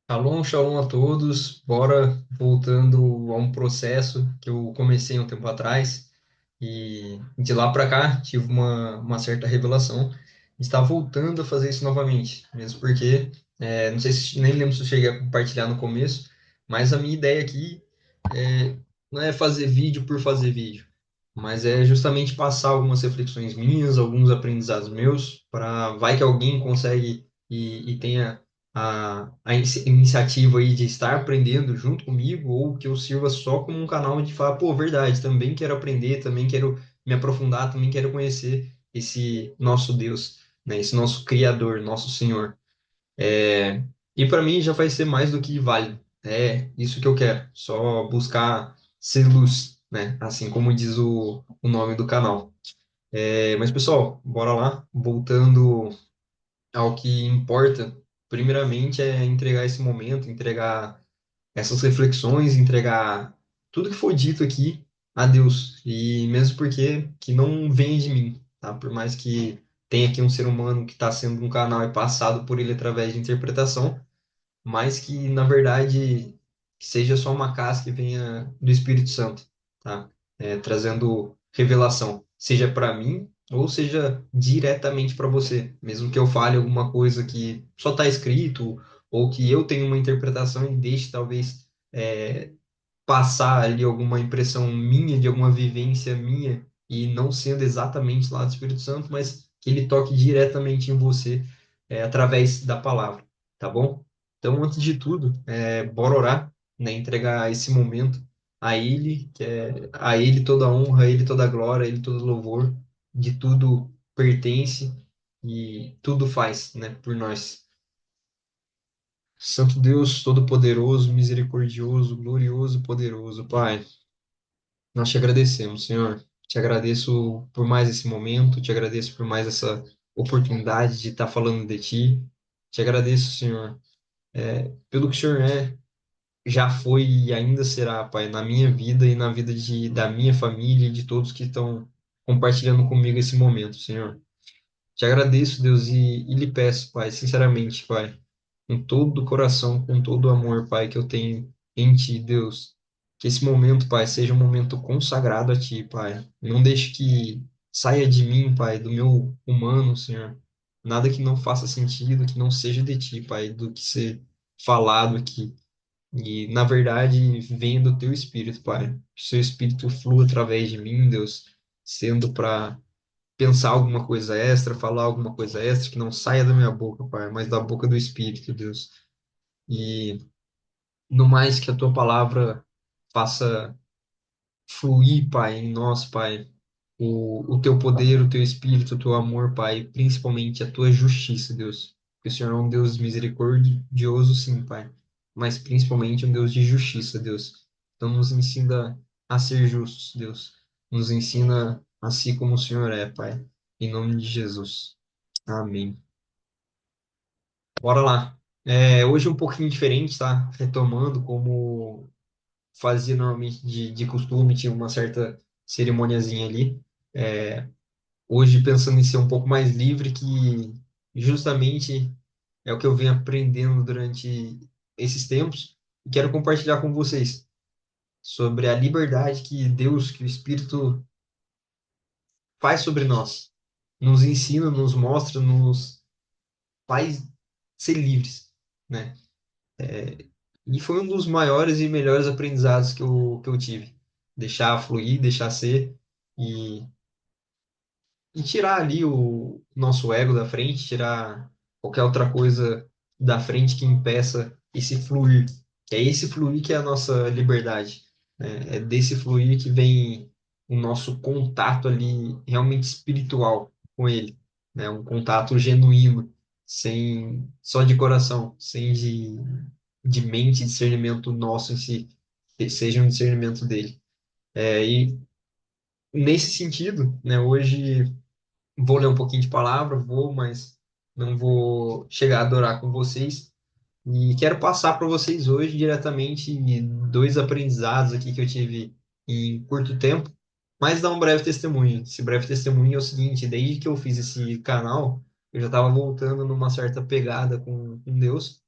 Shalom, shalom a todos. Bora voltando a um processo que eu comecei um tempo atrás e de lá para cá tive uma certa revelação. Está voltando a fazer isso novamente, mesmo porque, não sei se nem lembro se eu cheguei a compartilhar no começo, mas a minha ideia aqui é, não é fazer vídeo por fazer vídeo, mas é justamente passar algumas reflexões minhas, alguns aprendizados meus, para vai que alguém consegue e tenha a iniciativa aí de estar aprendendo junto comigo, ou que eu sirva só como um canal de falar, pô, verdade, também quero aprender, também quero me aprofundar, também quero conhecer esse nosso Deus, né, esse nosso Criador, nosso Senhor. E para mim já vai ser mais do que válido. É isso que eu quero, só buscar ser luz, né, assim como diz o nome do canal. Mas pessoal, bora lá, voltando ao que importa, primeiramente é entregar esse momento, entregar essas reflexões, entregar tudo que foi dito aqui a Deus. E mesmo porque que não vem de mim, tá? Por mais que tenha aqui um ser humano que está sendo um canal e passado por ele através de interpretação, mas que na verdade seja só uma casca que venha do Espírito Santo, tá? Trazendo revelação, seja para mim ou seja diretamente para você, mesmo que eu fale alguma coisa que só está escrito ou que eu tenha uma interpretação e deixe talvez passar ali alguma impressão minha, de alguma vivência minha e não sendo exatamente lá do Espírito Santo, mas que ele toque diretamente em você através da palavra, tá bom? Então, antes de tudo, bora orar, né? Entregar esse momento a Ele, que é a Ele toda a honra, a Ele toda a glória, a Ele todo o louvor, de tudo pertence e tudo faz, né? Por nós. Santo Deus, todo-poderoso, misericordioso, glorioso, poderoso, Pai. Nós te agradecemos, Senhor. Te agradeço por mais esse momento, te agradeço por mais essa oportunidade de estar falando de ti. Te agradeço, Senhor, pelo que o Senhor já foi e ainda será, Pai, na minha vida e na vida da minha família e de todos que estão compartilhando comigo esse momento, Senhor. Te agradeço, Deus, e lhe peço, Pai, sinceramente, Pai, com todo o coração, com todo o amor, Pai, que eu tenho em Ti, Deus. Que esse momento, Pai, seja um momento consagrado a Ti, Pai. Não deixe que saia de mim, Pai, do meu humano, Senhor. Nada que não faça sentido, que não seja de Ti, Pai, do que ser falado aqui. E, na verdade, venha do Teu Espírito, Pai. Que o Seu Espírito flua através de mim, Deus, sendo para pensar alguma coisa extra, falar alguma coisa extra, que não saia da minha boca, Pai, mas da boca do Espírito, Deus. E no mais que a tua palavra faça fluir, Pai, em nós, Pai, o teu poder, o teu espírito, o teu amor, Pai, principalmente a tua justiça, Deus. Porque o Senhor é um Deus misericordioso, sim, Pai, mas principalmente um Deus de justiça, Deus. Então nos ensina a ser justos, Deus. Nos ensina assim como o Senhor é, Pai. Em nome de Jesus. Amém. Bora lá. Hoje é um pouquinho diferente, tá? Retomando como fazia normalmente de costume, tinha uma certa cerimoniazinha ali. Hoje, pensando em ser um pouco mais livre, que justamente é o que eu venho aprendendo durante esses tempos, e quero compartilhar com vocês sobre a liberdade que Deus, que o Espírito faz sobre nós. Nos ensina, nos mostra, nos faz ser livres, né? E foi um dos maiores e melhores aprendizados que eu tive. Deixar fluir, deixar ser e, e tirar ali o nosso ego da frente, tirar qualquer outra coisa da frente que impeça esse fluir. Que é esse fluir que é a nossa liberdade, né? É desse fluir que vem o nosso contato ali realmente espiritual com ele, né? Um contato genuíno, sem só de coração, sem de mente e discernimento nosso em si, que seja um discernimento dele. E nesse sentido, né, hoje vou ler um pouquinho de palavra, mas não vou chegar a adorar com vocês. E quero passar para vocês hoje diretamente dois aprendizados aqui que eu tive em curto tempo, mas dar um breve testemunho. Esse breve testemunho é o seguinte: desde que eu fiz esse canal, eu já estava voltando numa certa pegada com Deus.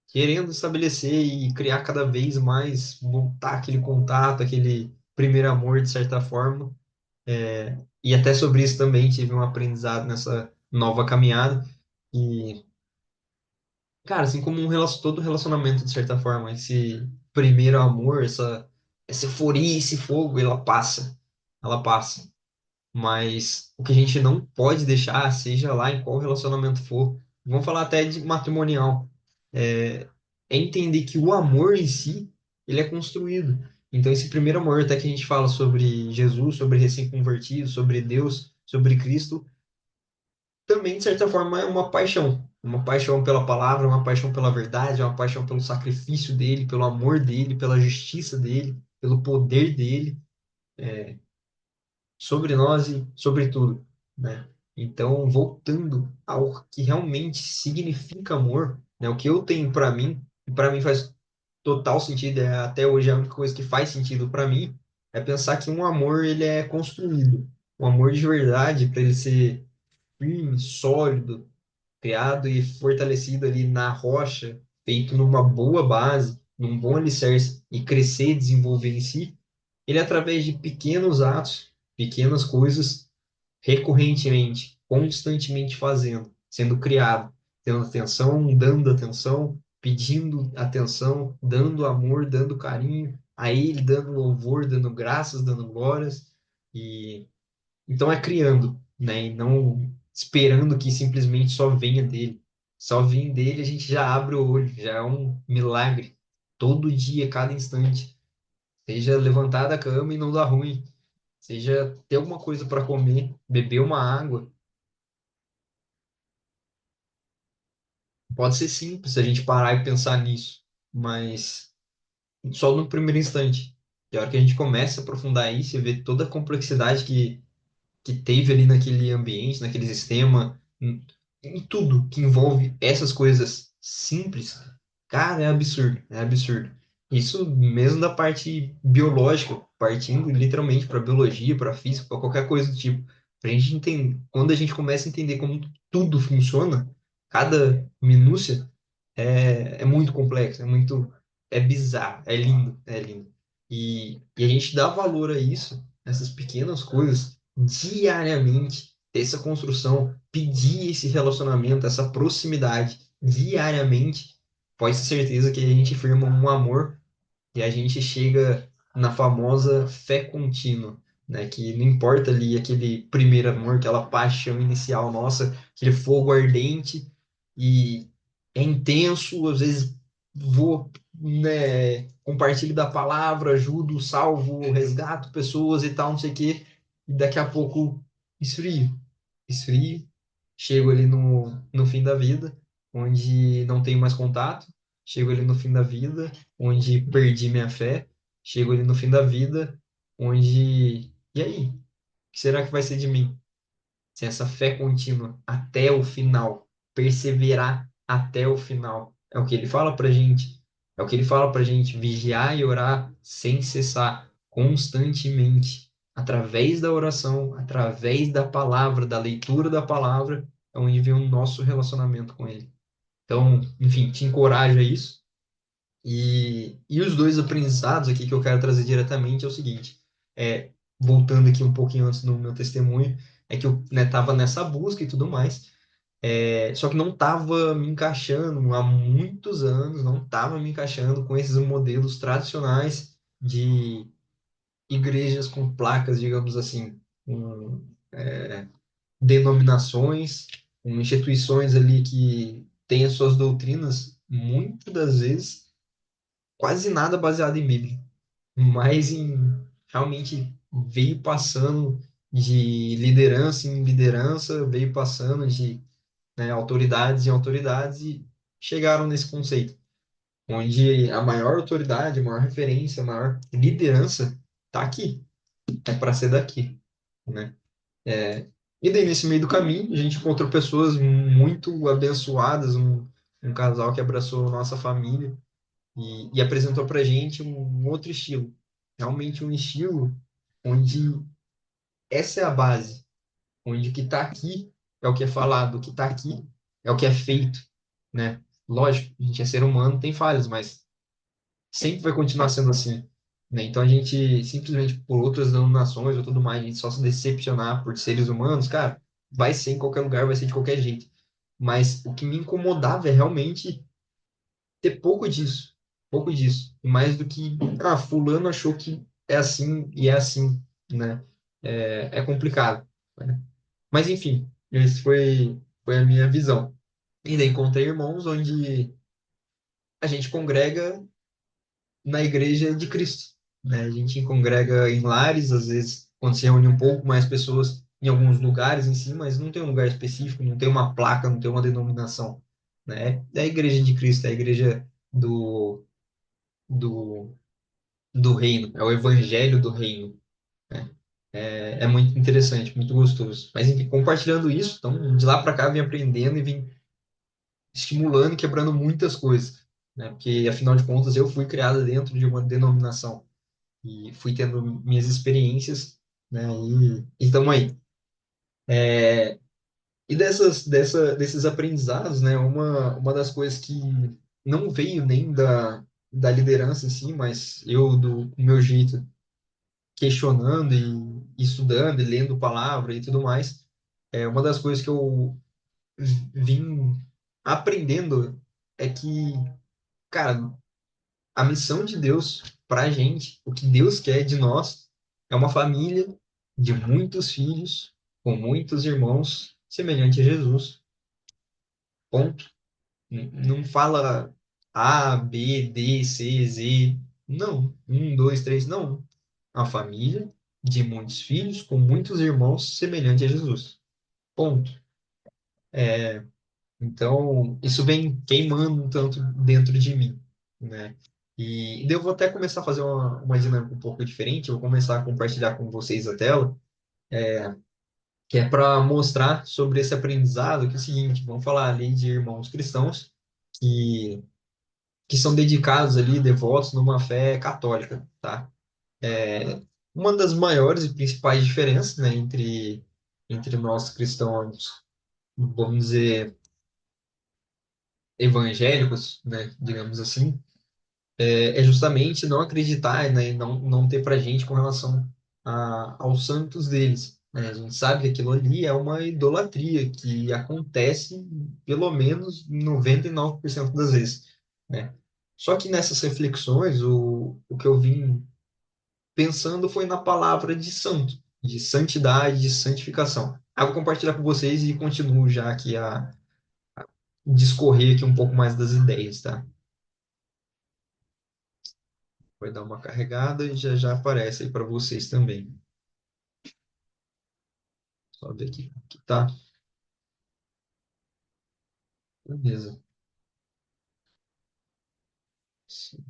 querendo estabelecer e criar cada vez mais, voltar aquele contato, aquele primeiro amor, de certa forma. E até sobre isso também tive um aprendizado nessa nova caminhada. E, cara, assim como todo relacionamento, de certa forma, esse primeiro amor, essa euforia, esse fogo, ela passa. Ela passa. Mas o que a gente não pode deixar, seja lá em qual relacionamento for, vamos falar até de matrimonial, é, é entender que o amor em si, ele é construído. Então, esse primeiro amor, até que a gente fala sobre Jesus, sobre recém-convertido, sobre Deus, sobre Cristo, também, de certa forma, é uma paixão. Uma paixão pela palavra, uma paixão pela verdade, uma paixão pelo sacrifício dele, pelo amor dele, pela justiça dele, pelo poder dele sobre nós e sobre tudo, né? Então, voltando ao que realmente significa amor, né? O que eu tenho para mim faz total sentido, é até hoje a única coisa que faz sentido para mim, é pensar que um amor ele é construído. Um amor de verdade, para ele ser firme, sólido, criado e fortalecido ali na rocha, feito numa boa base, num bom alicerce e crescer e desenvolver em si, ele é através de pequenos atos, pequenas coisas, recorrentemente, constantemente fazendo, sendo criado, tendo atenção, dando atenção, pedindo atenção, dando amor, dando carinho, a ele dando louvor, dando graças, dando glórias, e então é criando, né? E não esperando que simplesmente só venha dele. Só vir dele a gente já abre o olho, já é um milagre. Todo dia, cada instante. Seja levantar da cama e não dar ruim. Seja ter alguma coisa para comer, beber uma água. Pode ser simples se a gente parar e pensar nisso, mas só no primeiro instante. E a hora que a gente começa a aprofundar isso e ver toda a complexidade que teve ali naquele ambiente, naquele sistema, em tudo que envolve essas coisas simples, cara, é absurdo, é absurdo. Isso mesmo da parte biológica, partindo literalmente para biologia, para física, para qualquer coisa do tipo. Pra gente entender, quando a gente começa a entender como tudo funciona, cada minúcia é muito complexo, é bizarro, é lindo, é lindo. E a gente dá valor a isso, essas pequenas coisas, diariamente, ter essa construção, pedir esse relacionamento, essa proximidade diariamente, pode ter certeza que a gente firma um amor e a gente chega na famosa fé contínua, né? Que não importa ali aquele primeiro amor, aquela paixão inicial nossa, aquele fogo ardente e é intenso, às vezes vou, né, compartilho da palavra, ajudo, salvo, resgato pessoas e tal, não sei o quê, e daqui a pouco esfrio, esfrio, chego ali no fim da vida, onde não tenho mais contato, chego ali no fim da vida, onde perdi minha fé, chego ali no fim da vida, onde. E aí? O que será que vai ser de mim? Se essa fé contínua até o final, perseverar até o final. É o que ele fala pra gente. É o que ele fala pra gente, vigiar e orar sem cessar, constantemente, através da oração, através da palavra, da leitura da palavra, é onde vem o nosso relacionamento com ele. Então, enfim, te encorajo a isso. E os dois aprendizados aqui que eu quero trazer diretamente é o seguinte, voltando aqui um pouquinho antes no meu testemunho, é que eu, né, tava nessa busca e tudo mais, só que não estava me encaixando há muitos anos, não estava me encaixando com esses modelos tradicionais de igrejas com placas, digamos assim, com denominações, com instituições ali que têm as suas doutrinas, muitas das vezes, quase nada baseado em Bíblia, mas realmente veio passando de liderança em liderança, veio passando de, né, autoridades em autoridades e chegaram nesse conceito, onde a maior autoridade, a maior referência, a maior liderança está aqui, é para ser daqui, né? E daí, nesse meio do caminho, a gente encontrou pessoas muito abençoadas, um casal que abraçou nossa família e apresentou para gente um outro estilo. Realmente um estilo onde essa é a base, onde o que está aqui é o que é falado, o que está aqui é o que é feito, né? Lógico, a gente é ser humano, tem falhas, mas sempre vai continuar sendo assim, né? Então a gente simplesmente por outras denominações ou tudo mais, a gente só se decepcionar por seres humanos, cara, vai ser em qualquer lugar, vai ser de qualquer jeito. Mas o que me incomodava é realmente ter pouco disso, pouco disso, e mais do que, fulano achou que é assim e é assim, né? É complicado, né? Mas enfim, esse foi a minha visão. E daí encontrei irmãos onde a gente congrega na igreja de Cristo, né? A gente congrega em lares, às vezes, quando se reúne um pouco mais pessoas em alguns lugares em si, mas não tem um lugar específico, não tem uma placa, não tem uma denominação, né? É a igreja de Cristo, é a igreja do, do reino, é o evangelho do reino, né? É muito interessante, muito gostoso. Mas, enfim, compartilhando isso, então, de lá para cá, eu vim aprendendo e vim estimulando e quebrando muitas coisas, né? Porque, afinal de contas, eu fui criado dentro de uma denominação e fui tendo minhas experiências, né? E estamos aí. E desses aprendizados, né? Uma das coisas que não veio nem da liderança em si, mas eu, do meu jeito, questionando e estudando e lendo palavra e tudo mais, uma das coisas que eu vim aprendendo é que, cara, a missão de Deus para a gente, o que Deus quer de nós, é uma família de muitos filhos, com muitos irmãos, semelhante a Jesus. Ponto. Não fala A, B, D, C, Z. Não. Um, dois, três. Não. Uma família de muitos filhos, com muitos irmãos, semelhante a Jesus. Ponto. Então, isso vem queimando um tanto dentro de mim, né? E daí eu vou até começar a fazer uma dinâmica um pouco diferente. Eu vou começar a compartilhar com vocês a tela, que é para mostrar sobre esse aprendizado, que é o seguinte, vamos falar ali de irmãos cristãos que, que são dedicados ali, devotos numa fé católica, tá? Uma das maiores e principais diferenças, né, entre nós cristãos, vamos dizer, evangélicos, né, digamos assim, é justamente não acreditar, né, e não ter para gente com relação aos santos deles, né? A gente sabe que aquilo ali é uma idolatria que acontece pelo menos 99% das vezes, né? Só que nessas reflexões, o que eu vim pensando foi na palavra de santo, de santidade, de santificação. Eu vou compartilhar com vocês e continuo já aqui a discorrer aqui um pouco mais das ideias, tá? Vai dar uma carregada e já já aparece aí para vocês também. Só ver aqui. Aqui tá. Beleza. Sim,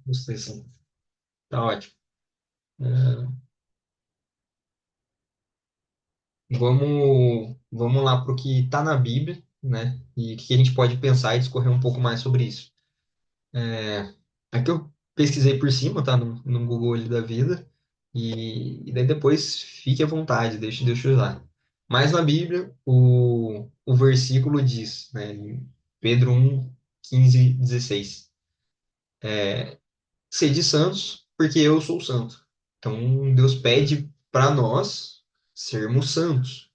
gostei, sim. Tá ótimo. É, vamos lá para o que está na Bíblia, né? E o que a gente pode pensar e discorrer um pouco mais sobre isso. É, aqui eu pesquisei por cima, tá? No Google ali da vida. E daí depois fique à vontade, deixa eu usar. Mas na Bíblia, o versículo diz, né? Em Pedro 1, 15, 16. Sede santos, porque eu sou santo. Então, Deus pede para nós sermos santos.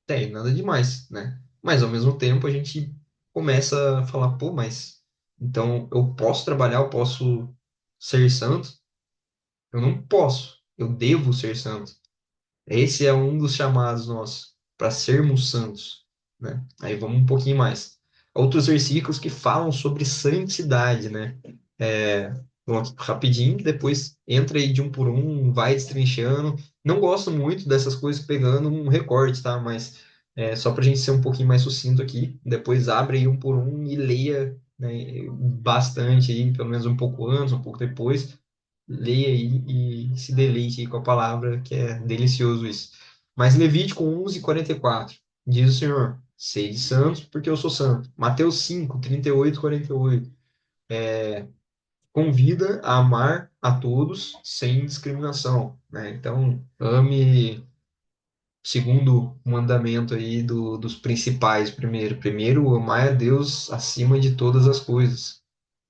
Tem nada demais, né? Mas ao mesmo tempo a gente começa a falar, pô, mas então eu posso trabalhar, eu posso ser santo? Eu não posso, eu devo ser santo. Esse é um dos chamados nossos, para sermos santos, né? Aí vamos um pouquinho mais. Outros versículos que falam sobre santidade, né? Vamos aqui rapidinho, depois entra aí de um por um, vai destrinchando. Não gosto muito dessas coisas pegando um recorte, tá? Mas só para a gente ser um pouquinho mais sucinto aqui, depois abre aí um por um e leia, né, bastante aí, pelo menos um pouco antes, um pouco depois, leia aí e se deleite aí com a palavra, que é delicioso isso. Mas Levítico 11:44 diz o Senhor: Sede santos, porque eu sou santo. Mateus 5, 38, 48. Convida a amar a todos sem discriminação, né? Então, ame segundo o mandamento aí dos principais primeiro. Primeiro, amar a Deus acima de todas as coisas.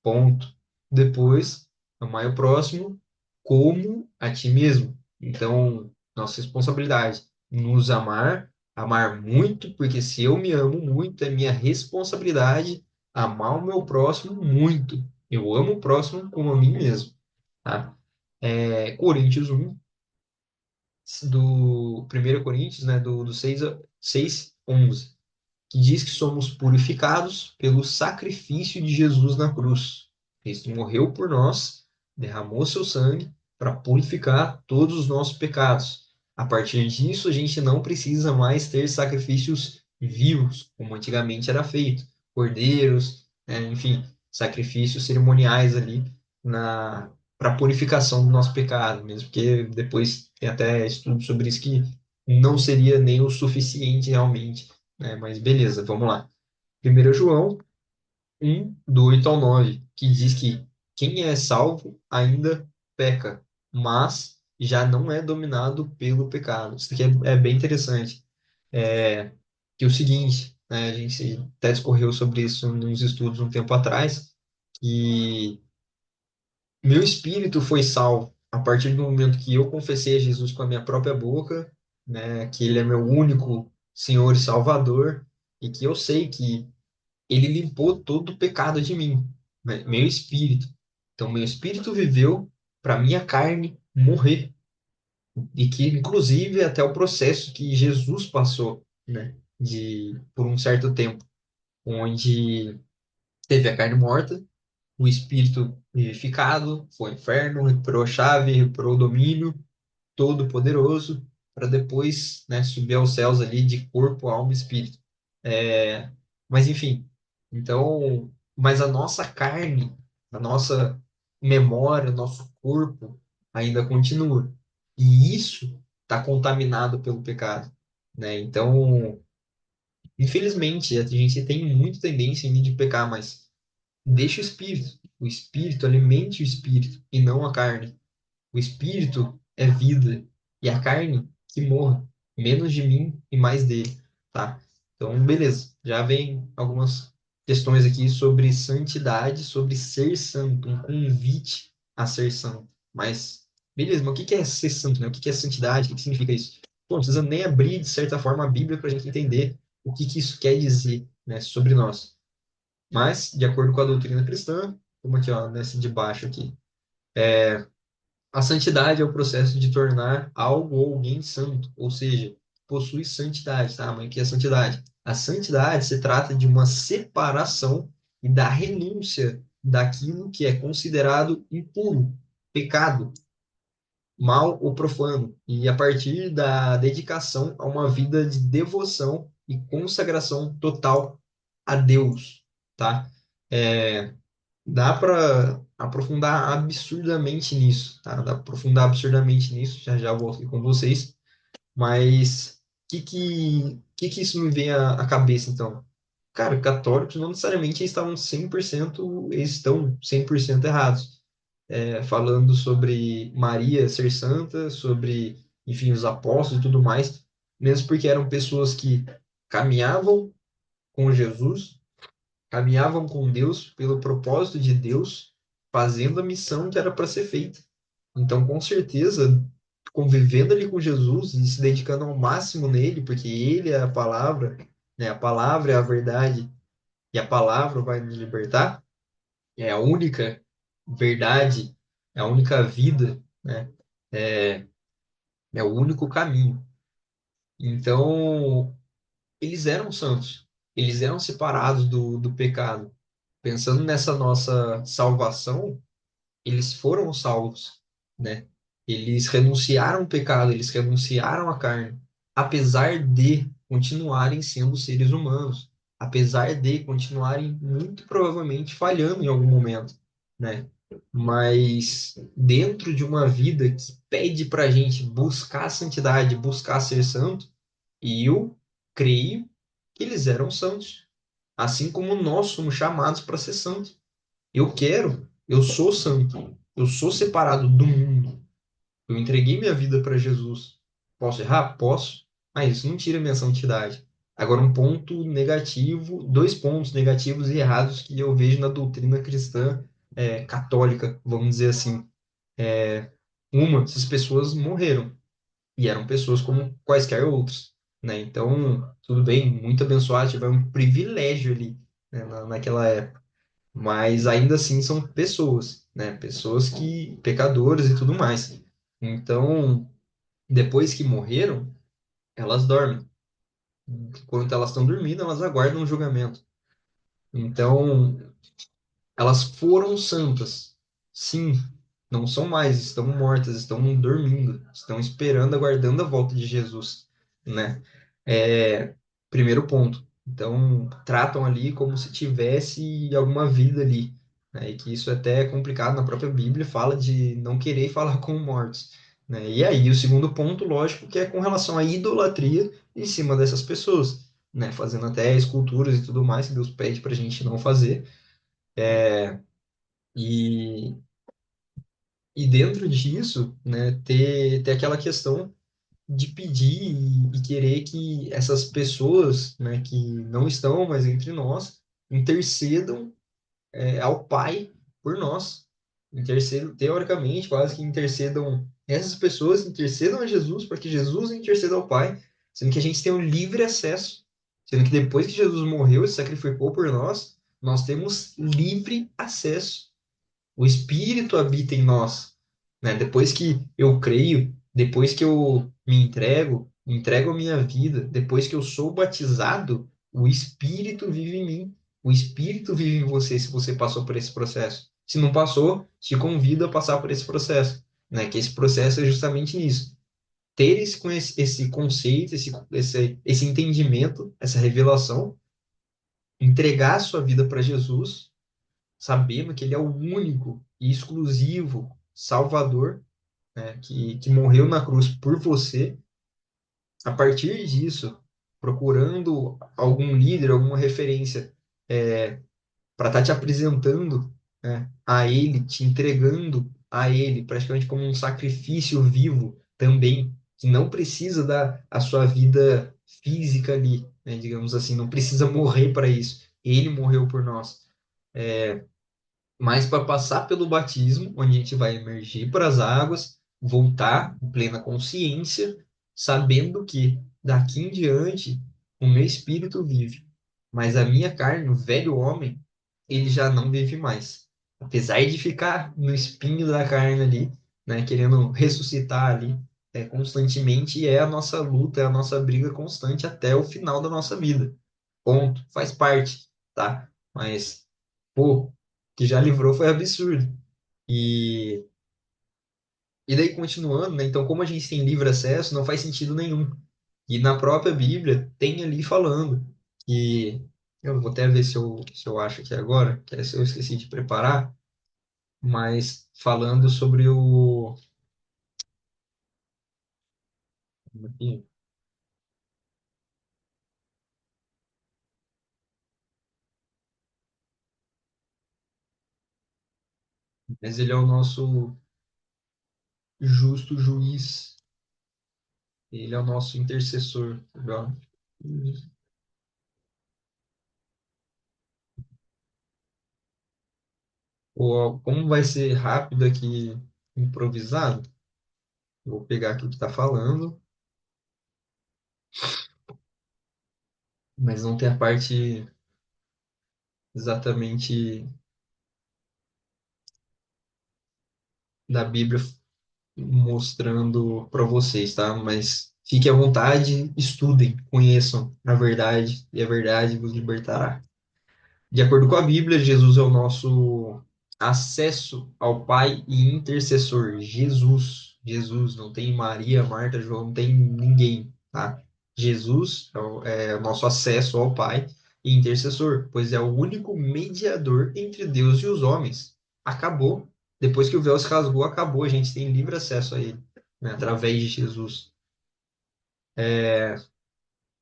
Ponto. Depois, amar o próximo como a ti mesmo. Então, nossa responsabilidade, nos amar, amar muito, porque se eu me amo muito, é minha responsabilidade amar o meu próximo muito. Eu amo o próximo como a mim mesmo, tá? Coríntios 1 do 1 Coríntios, né, do 6, 11, que diz que somos purificados pelo sacrifício de Jesus na cruz. Cristo morreu por nós, derramou seu sangue para purificar todos os nossos pecados. A partir disso, a gente não precisa mais ter sacrifícios vivos, como antigamente era feito, cordeiros, né, enfim, sacrifícios cerimoniais ali na para purificação do nosso pecado, mesmo porque depois tem até estudo sobre isso que não seria nem o suficiente realmente, né? Mas beleza, vamos lá. 1 João 1, do 8 ao 9, que diz que quem é salvo ainda peca, mas já não é dominado pelo pecado. Isso aqui é bem interessante. É, que é o seguinte, né, a gente até discorreu sobre isso nos estudos um tempo atrás, que meu espírito foi salvo a partir do momento que eu confessei a Jesus com a minha própria boca, né, que Ele é meu único Senhor e Salvador, e que eu sei que Ele limpou todo o pecado de mim, né, meu espírito. Então, meu espírito viveu para minha carne morrer, e que, inclusive, até o processo que Jesus passou, né, por um certo tempo, onde teve a carne morta, o espírito vivificado, foi ao inferno, recuperou a chave, recuperou o domínio todo-poderoso, para depois, né, subir aos céus ali de corpo, alma e espírito. É, mas enfim, então, mas a nossa carne, a nossa memória, o nosso corpo ainda continua. E isso está contaminado pelo pecado, né? Então, infelizmente, a gente tem muita tendência em de pecar, mas deixa o espírito alimente o espírito e não a carne. O espírito é vida e a carne que morra, menos de mim e mais dele, tá? Então, beleza. Já vem algumas questões aqui sobre santidade, sobre ser santo, um convite a ser santo. Mas, beleza, mas o que é ser santo, né? O que é santidade? O que significa isso? Pô, não precisa nem abrir, de certa forma, a Bíblia para a gente entender o que isso quer dizer, né, sobre nós. Mas, de acordo com a doutrina cristã, como aqui, ó, nesse de baixo aqui, a santidade é o processo de tornar algo ou alguém santo, ou seja, possui santidade, tá? Mas o que é santidade? A santidade se trata de uma separação e da renúncia daquilo que é considerado impuro, pecado, mal ou profano, e a partir da dedicação a uma vida de devoção e consagração total a Deus, tá? É, dá para aprofundar absurdamente nisso, tá? Dá para aprofundar absurdamente nisso, já já vou aqui com vocês, mas que isso me vem à cabeça, então? Cara, católicos não necessariamente estavam 100%, eles estão 100% errados. Falando sobre Maria ser santa, sobre, enfim, os apóstolos e tudo mais, mesmo porque eram pessoas que caminhavam com Jesus, caminhavam com Deus pelo propósito de Deus, fazendo a missão que era para ser feita. Então, com certeza, convivendo ali com Jesus e se dedicando ao máximo nele, porque ele é a palavra, né? A palavra é a verdade e a palavra vai nos libertar, é a única verdade, é a única vida, né? É, é o único caminho. Então, eles eram santos, eles eram separados do pecado. Pensando nessa nossa salvação, eles foram salvos, né? Eles renunciaram ao pecado, eles renunciaram à carne, apesar de continuarem sendo seres humanos, apesar de continuarem muito provavelmente falhando em algum momento, né? Mas dentro de uma vida que pede para a gente buscar a santidade, buscar ser santo, e eu creio que eles eram santos, assim como nós somos chamados para ser santos. Eu quero, eu sou santo, eu sou separado do mundo. Eu entreguei minha vida para Jesus. Posso errar? Posso, mas isso não tira minha santidade. Agora, um ponto negativo, dois pontos negativos e errados que eu vejo na doutrina cristã católica, vamos dizer assim. Essas pessoas morreram e eram pessoas como quaisquer outros, né? Então, tudo bem, muito abençoado, tiveram um privilégio ali, né, naquela época. Mas ainda assim são pessoas, né? Pessoas que, pecadores e tudo mais. Então, depois que morreram, elas dormem. Enquanto elas estão dormindo, elas aguardam o julgamento. Então, elas foram santas. Sim, não são mais, estão mortas, estão dormindo, estão esperando, aguardando a volta de Jesus, né? É, primeiro ponto. Então, tratam ali como se tivesse alguma vida ali, né? E que isso é até complicado na própria Bíblia, fala de não querer falar com mortos, né? E aí, o segundo ponto, lógico, que é com relação à idolatria em cima dessas pessoas, né? Fazendo até esculturas e tudo mais que Deus pede para a gente não fazer. E, e dentro disso, né, ter aquela questão de pedir e querer que essas pessoas, né, que não estão mais entre nós, intercedam, ao Pai por nós. Intercedam, teoricamente, quase que intercedam, essas pessoas intercedam a Jesus para que Jesus interceda ao Pai, sendo que a gente tem um livre acesso, sendo que depois que Jesus morreu e se sacrificou por nós, nós temos livre acesso. O Espírito habita em nós, né? Depois que eu creio, depois que eu me entrego, entrego a minha vida, depois que eu sou batizado, o Espírito vive em mim. O Espírito vive em você se você passou por esse processo. Se não passou, te convido a passar por esse processo, né? Que esse processo é justamente nisso. Ter esse conceito, esse entendimento, essa revelação, entregar a sua vida para Jesus, sabendo que ele é o único e exclusivo Salvador, né, que morreu na cruz por você. A partir disso, procurando algum líder, alguma referência para estar te apresentando, né, a ele, te entregando a ele, praticamente como um sacrifício vivo também, que não precisa dar a sua vida física ali, né, digamos assim, não precisa morrer para isso. Ele morreu por nós. Mas para passar pelo batismo, onde a gente vai emergir para as águas, voltar em plena consciência, sabendo que daqui em diante o meu espírito vive, mas a minha carne, o velho homem, ele já não vive mais. Apesar de ficar no espinho da carne ali, né, querendo ressuscitar ali, constantemente, e é a nossa luta, é a nossa briga constante até o final da nossa vida. Ponto. Faz parte, tá? Mas pô, que já livrou foi absurdo. E, e daí, continuando, né? Então, como a gente tem livre acesso, não faz sentido nenhum. E na própria Bíblia tem ali falando que. Eu vou até ver se eu acho aqui agora, que essa eu esqueci de preparar, mas falando sobre o. Aqui, mas ele é o nosso justo juiz, ele é o nosso intercessor. Tá? Como vai ser rápido aqui, improvisado, vou pegar aqui o que está falando, mas não tem a parte exatamente da Bíblia mostrando para vocês, tá? Mas fiquem à vontade, estudem, conheçam a verdade, e a verdade vos libertará. De acordo com a Bíblia, Jesus é o nosso acesso ao Pai e intercessor. Jesus, Jesus, não tem Maria, Marta, João, não tem ninguém, tá? Jesus é o nosso acesso ao Pai e intercessor, pois é o único mediador entre Deus e os homens. Acabou. Depois que o véu se rasgou, acabou. A gente tem livre acesso a ele, né, através de Jesus.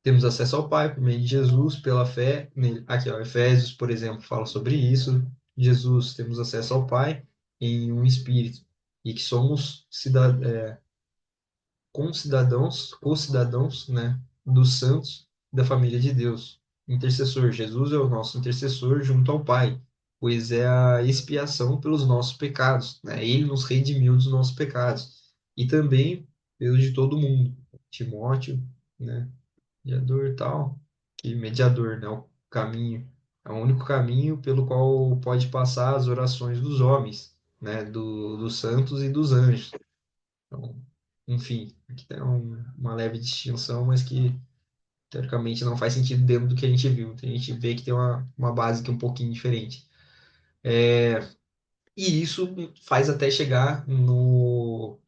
Temos acesso ao Pai por meio de Jesus, pela fé nele. Aqui, ó, Efésios, por exemplo, fala sobre isso. Jesus, temos acesso ao Pai em um espírito e que somos co-cidadãos, né, dos santos da família de Deus. Intercessor, Jesus é o nosso intercessor junto ao Pai, pois é a expiação pelos nossos pecados, né? Ele nos redimiu dos nossos pecados e também pelos de todo mundo. Timóteo, né, mediador e tal, que mediador, né, o caminho, é o único caminho pelo qual pode passar as orações dos homens, né, dos santos e dos anjos. Então, enfim, aqui tem uma leve distinção, mas que teoricamente não faz sentido dentro do que a gente viu. Então, a gente vê que tem uma base que é um pouquinho diferente. E isso faz até chegar no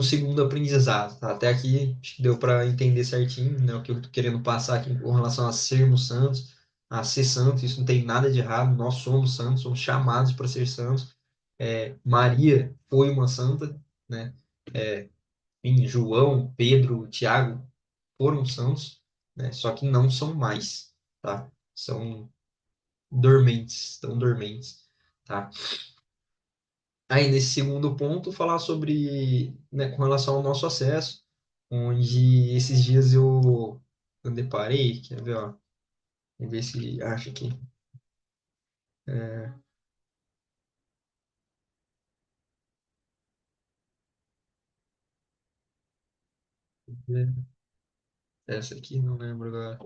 segundo aprendizado. Tá? Até aqui acho que deu para entender certinho, né, o que eu estou querendo passar aqui com relação a sermos santos, a ser santo. Isso não tem nada de errado. Nós somos santos, somos chamados para ser santos. Maria foi uma santa, né? Em João, Pedro, Tiago foram santos, né? Só que não são mais, tá? São dormentes, estão dormentes, tá? Aí, nesse segundo ponto, falar sobre, né, com relação ao nosso acesso, onde esses dias eu deparei, quer ver, ó, vamos ver se acha aqui. É, essa aqui, não lembro agora.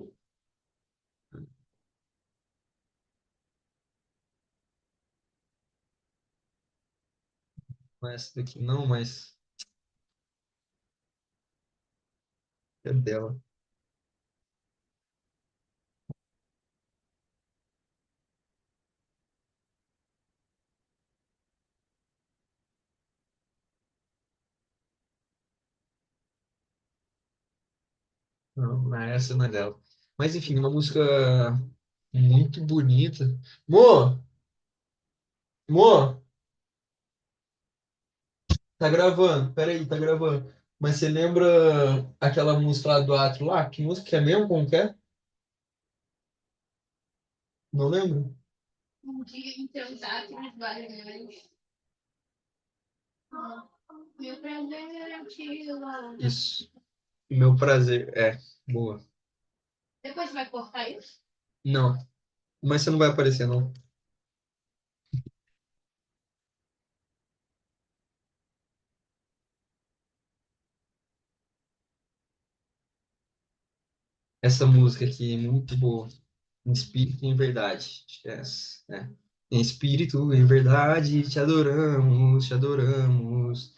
Não é essa daqui não, mas é dela. Não, essa não é dela. Mas, enfim, uma música muito bonita. Mo, Mo, tá gravando, peraí, tá gravando. Mas você lembra aquela música lá do Atro lá? Que música que é mesmo? Como que é? Não lembro? Um dia em teus átrios barulhos. Meu prazer é te louvar. Isso. Meu prazer. É, boa. Depois vai cortar isso? Não, mas você não vai aparecer, não. Essa música aqui é muito boa. Em espírito e em verdade. Acho que é essa, né? Em espírito e em verdade, te adoramos, te adoramos.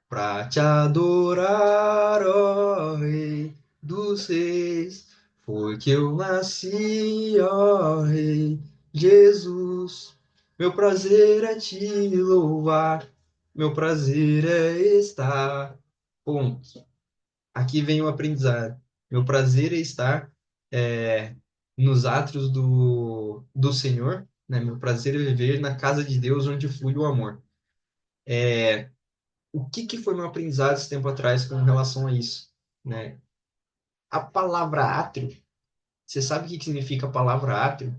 Pra te adorar, ó Rei dos Reis, foi que eu nasci, ó Rei Jesus. Meu prazer é te louvar, meu prazer é estar. Ponto. Aqui vem o aprendizado. Meu prazer é estar é, nos átrios do Senhor, né? Meu prazer é viver na casa de Deus onde flui o amor. O que que foi meu aprendizado esse tempo atrás com relação a isso, né? A palavra átrio, você sabe o que que significa a palavra átrio?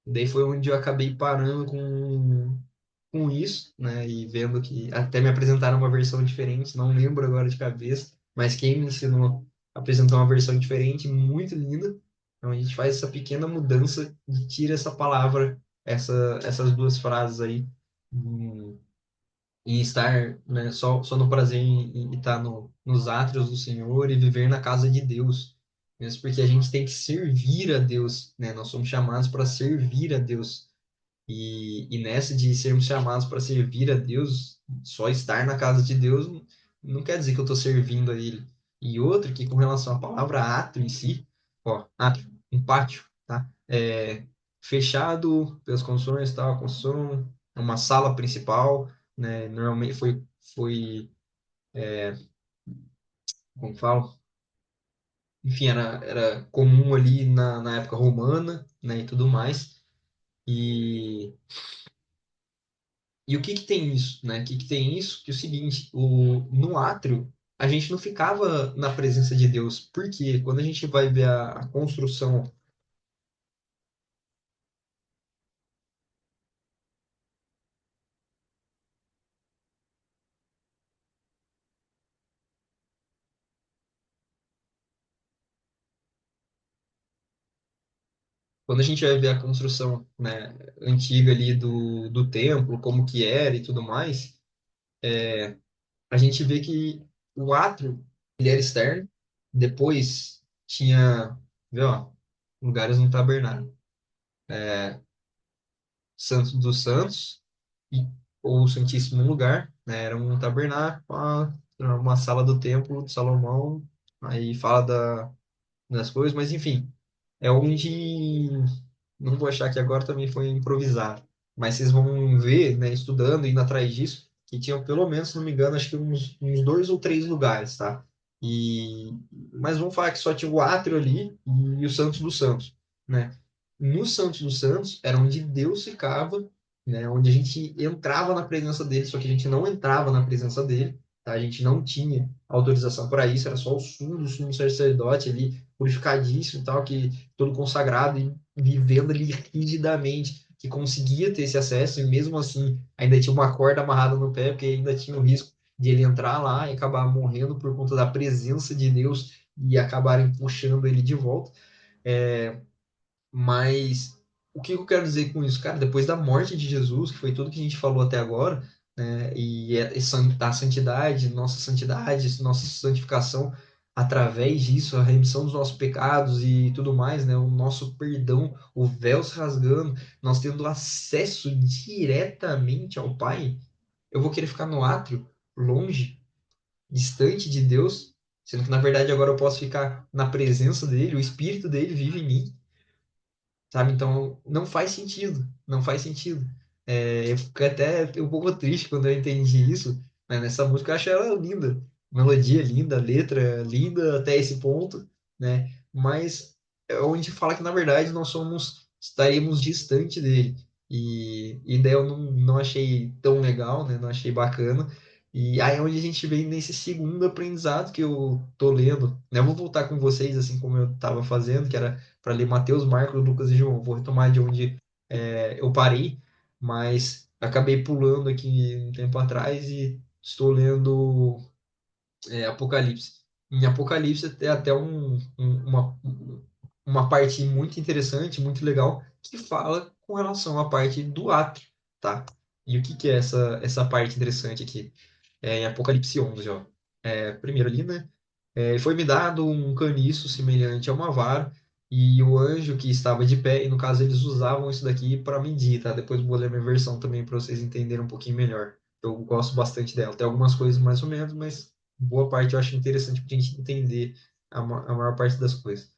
Daí foi onde eu acabei parando com isso, né? E vendo que até me apresentaram uma versão diferente, não lembro agora de cabeça, mas quem me ensinou apresentou uma versão diferente, muito linda. Então a gente faz essa pequena mudança e tira essa palavra, essas duas frases aí, hum, e estar, né, só no prazer em estar nos átrios do Senhor e viver na casa de Deus. Mesmo porque a gente tem que servir a Deus, né? Nós somos chamados para servir a Deus. E nessa de sermos chamados para servir a Deus, só estar na casa de Deus não quer dizer que eu estou servindo a Ele. E outra, que com relação à palavra átrio em si, ó, átrio, um pátio, tá? Fechado pelas construções, tal, a construção, é uma sala principal, né? Normalmente foi, como falo? Enfim, era comum ali na época romana, né, e tudo mais. E E o que que tem isso, né? O que que tem isso? Que é o seguinte, no átrio, a gente não ficava na presença de Deus. Por quê? Quando a gente vai ver a construção, quando a gente vai ver a construção, né, antiga ali do templo, como que era e tudo mais, a gente vê que o átrio, ele era externo, depois tinha, vê, ó, lugares no tabernáculo, Santo dos Santos, e, ou Santíssimo Lugar, né, era um tabernáculo, uma sala do templo de Salomão, aí fala das coisas, mas enfim, é onde, não vou achar que agora também foi improvisado, mas vocês vão ver, né, estudando, indo atrás disso, que tinham pelo menos, se não me engano, acho que uns dois ou três lugares, tá? E, mas vamos falar que só tinha o átrio ali e o Santos dos Santos, né? No Santos dos Santos era onde Deus ficava, né? Onde a gente entrava na presença dele, só que a gente não entrava na presença dele, tá? A gente não tinha autorização para isso, era só o sumo sacerdote ali, purificadíssimo e tal, que todo consagrado e vivendo ali rigidamente, que conseguia ter esse acesso, e mesmo assim ainda tinha uma corda amarrada no pé, porque ainda tinha o risco de ele entrar lá e acabar morrendo por conta da presença de Deus e acabarem puxando ele de volta. É, mas o que eu quero dizer com isso, cara? Depois da morte de Jesus, que foi tudo que a gente falou até agora, né? A santidade, nossa santificação, através disso, a remissão dos nossos pecados e tudo mais, né? O nosso perdão, o véu se rasgando, nós tendo acesso diretamente ao Pai. Eu vou querer ficar no átrio, longe, distante de Deus, sendo que na verdade agora eu posso ficar na presença dele, o Espírito dele vive em mim, sabe? Então, não faz sentido, não faz sentido. Eu fiquei até um pouco triste quando eu entendi isso, né? Nessa música eu acho ela linda, melodia linda, letra linda até esse ponto, né? Mas é onde fala que, na verdade, estaríamos distante dele. E daí eu não achei tão legal, né? Não achei bacana. E aí é onde a gente vem nesse segundo aprendizado que eu tô lendo, né? Eu vou voltar com vocês, assim como eu estava fazendo, que era para ler Mateus, Marcos, Lucas e João. Vou retomar de onde eu parei, mas acabei pulando aqui um tempo atrás e estou lendo Apocalipse. Em Apocalipse tem até uma parte muito interessante, muito legal, que fala com relação à parte do átrio, tá? E o que que é essa parte interessante aqui? Em Apocalipse 11, ó. Primeiro ali, né? Foi-me dado um caniço semelhante a uma vara, e o anjo que estava de pé, e no caso eles usavam isso daqui para medir, tá? Depois eu vou ler minha versão também para vocês entenderem um pouquinho melhor. Eu gosto bastante dela. Tem algumas coisas mais ou menos, mas boa parte eu acho interessante para a gente entender a maior parte das coisas.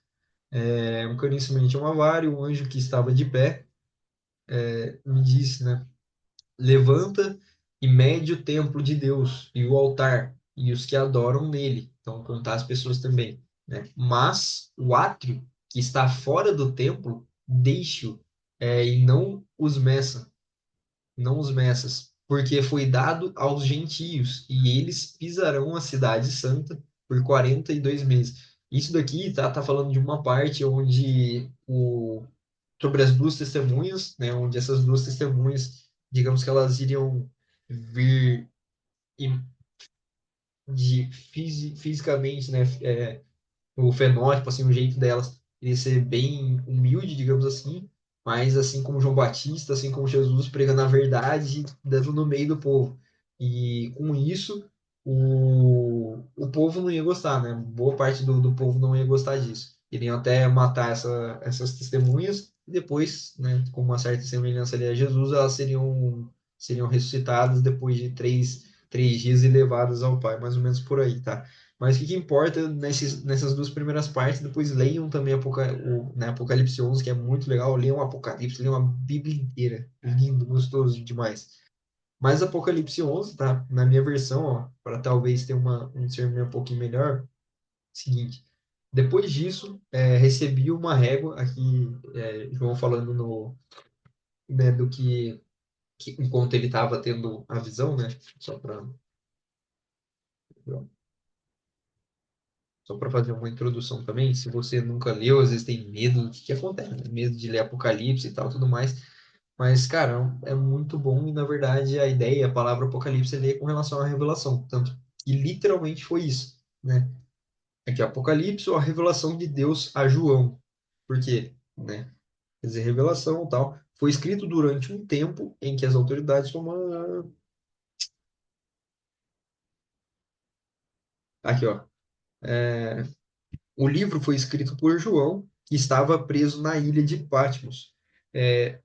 Um caniço semelhante a uma vara, e o anjo que estava de pé me disse, né? Levanta e mede o templo de Deus e o altar e os que adoram nele. Então, contar as pessoas também, né? Mas o átrio que está fora do templo, deixe-o, e não os meça, não os meças, porque foi dado aos gentios e eles pisarão a cidade santa por 42 meses. Isso daqui tá falando de uma parte onde sobre as duas testemunhas, né, onde essas duas testemunhas, digamos que elas iriam vir fisicamente, né, o fenótipo, assim, o jeito delas iria ser bem humilde, digamos assim, mas assim como João Batista, assim como Jesus pregando a verdade, dando no meio do povo. E com isso, o povo não ia gostar, né? Boa parte do povo não ia gostar disso. Iriam até matar essas testemunhas e depois, né, com uma certa semelhança ali a Jesus, elas seriam ressuscitadas depois de três dias e levadas ao Pai, mais ou menos por aí, tá? Mas o que que importa nessas duas primeiras partes, depois leiam também né, Apocalipse 11, que é muito legal, leiam Apocalipse, leiam a Bíblia inteira, lindo, gostoso demais. Mas Apocalipse 11, tá? Na minha versão, ó, para talvez ter um discernimento um pouquinho melhor, seguinte, depois disso, recebi uma régua, aqui, João falando né, do que enquanto ele estava tendo a visão, né, só para só para fazer uma introdução também, se você nunca leu, às vezes tem medo do que acontece, né? Medo de ler Apocalipse e tal, tudo mais. Mas, cara, é muito bom e, na verdade, a ideia, a palavra Apocalipse, ele é com relação à revelação. Tanto que literalmente foi isso, né? É que Apocalipse ou a revelação de Deus a João. Por quê? Né? Quer dizer, revelação e tal. Foi escrito durante um tempo em que as autoridades romanas... Aqui, ó. O livro foi escrito por João, que estava preso na ilha de Patmos,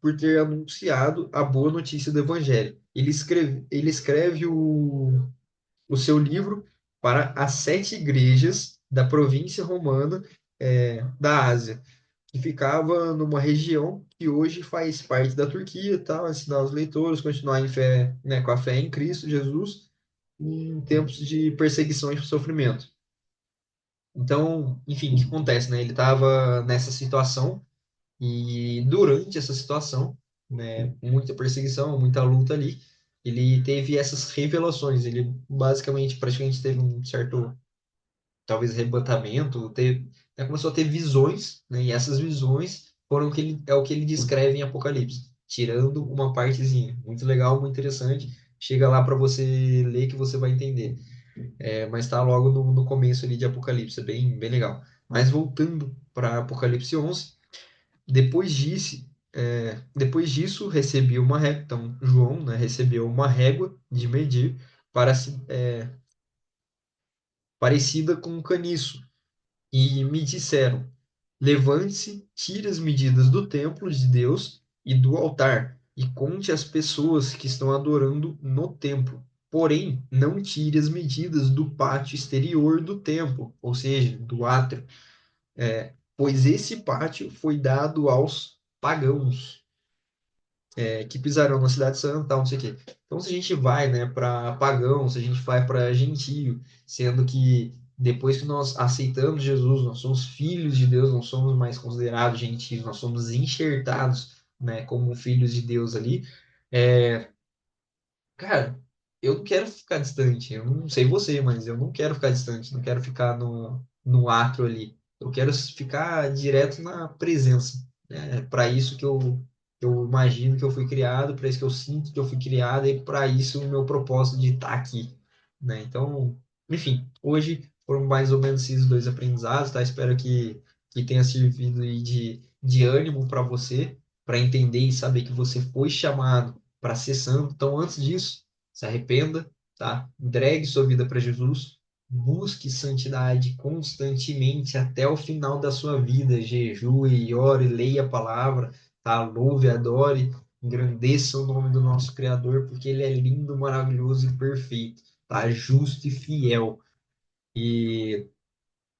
por ter anunciado a boa notícia do Evangelho. Ele escreve o seu livro para as 7 igrejas da província romana, da Ásia, que ficava numa região que hoje faz parte da Turquia, e tal, ensinar os leitores, continuar em fé, né, com a fé em Cristo Jesus, em tempos de perseguição e sofrimento. Então, enfim, o que acontece, né? Ele estava nessa situação e durante essa situação, né, muita perseguição, muita luta ali, ele teve essas revelações. Ele basicamente, praticamente teve um certo, talvez, arrebatamento, né, começou a ter visões, né? E essas visões foram o que ele descreve em Apocalipse, tirando uma partezinha. Muito legal, muito interessante. Chega lá para você ler que você vai entender. Mas está logo no começo ali de Apocalipse, é bem, bem legal. Mas voltando para Apocalipse 11, depois disso recebi uma régua, então João, né, recebeu uma régua de medir para parecida com um caniço, e me disseram: levante-se, tire as medidas do templo de Deus e do altar, e conte as pessoas que estão adorando no templo. Porém, não tire as medidas do pátio exterior do templo, ou seja, do átrio, pois esse pátio foi dado aos pagãos, que pisarão na cidade santa, tal, não sei o quê. Então, se a gente vai, né, para pagão, se a gente vai para gentio, sendo que depois que nós aceitamos Jesus, nós somos filhos de Deus, não somos mais considerados gentios, nós somos enxertados, né, como filhos de Deus ali. É, Cara, eu não quero ficar distante. Eu não sei você, mas eu não quero ficar distante. Não quero ficar no átrio ali. Eu quero ficar direto na presença. É para isso que eu imagino que eu fui criado, para isso que eu sinto que eu fui criado e para isso o meu propósito de estar aqui, né? Então, enfim, hoje foram mais ou menos esses dois aprendizados, tá? Espero que tenha servido aí de ânimo para você, para entender e saber que você foi chamado para ser santo. Então, antes disso, se arrependa, tá? Entregue sua vida para Jesus, busque santidade constantemente até o final da sua vida. Jejue, ore, leia a palavra, tá? Louve, adore, engrandeça o nome do nosso Criador, porque ele é lindo, maravilhoso e perfeito, tá? Justo e fiel. E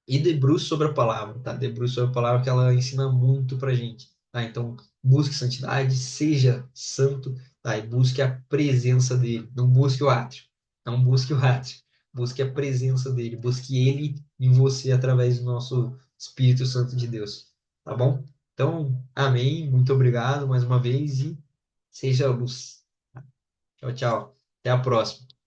debruce sobre a palavra, tá? Debruce sobre a palavra que ela ensina muito pra gente, tá? Então, busque santidade, seja santo, tá? E busque a presença dele. Não busque o átrio. Não busque o átrio. Busque a presença dele. Busque ele em você através do nosso Espírito Santo de Deus, tá bom? Então, amém. Muito obrigado mais uma vez e seja luz. Tchau, tchau. Até a próxima.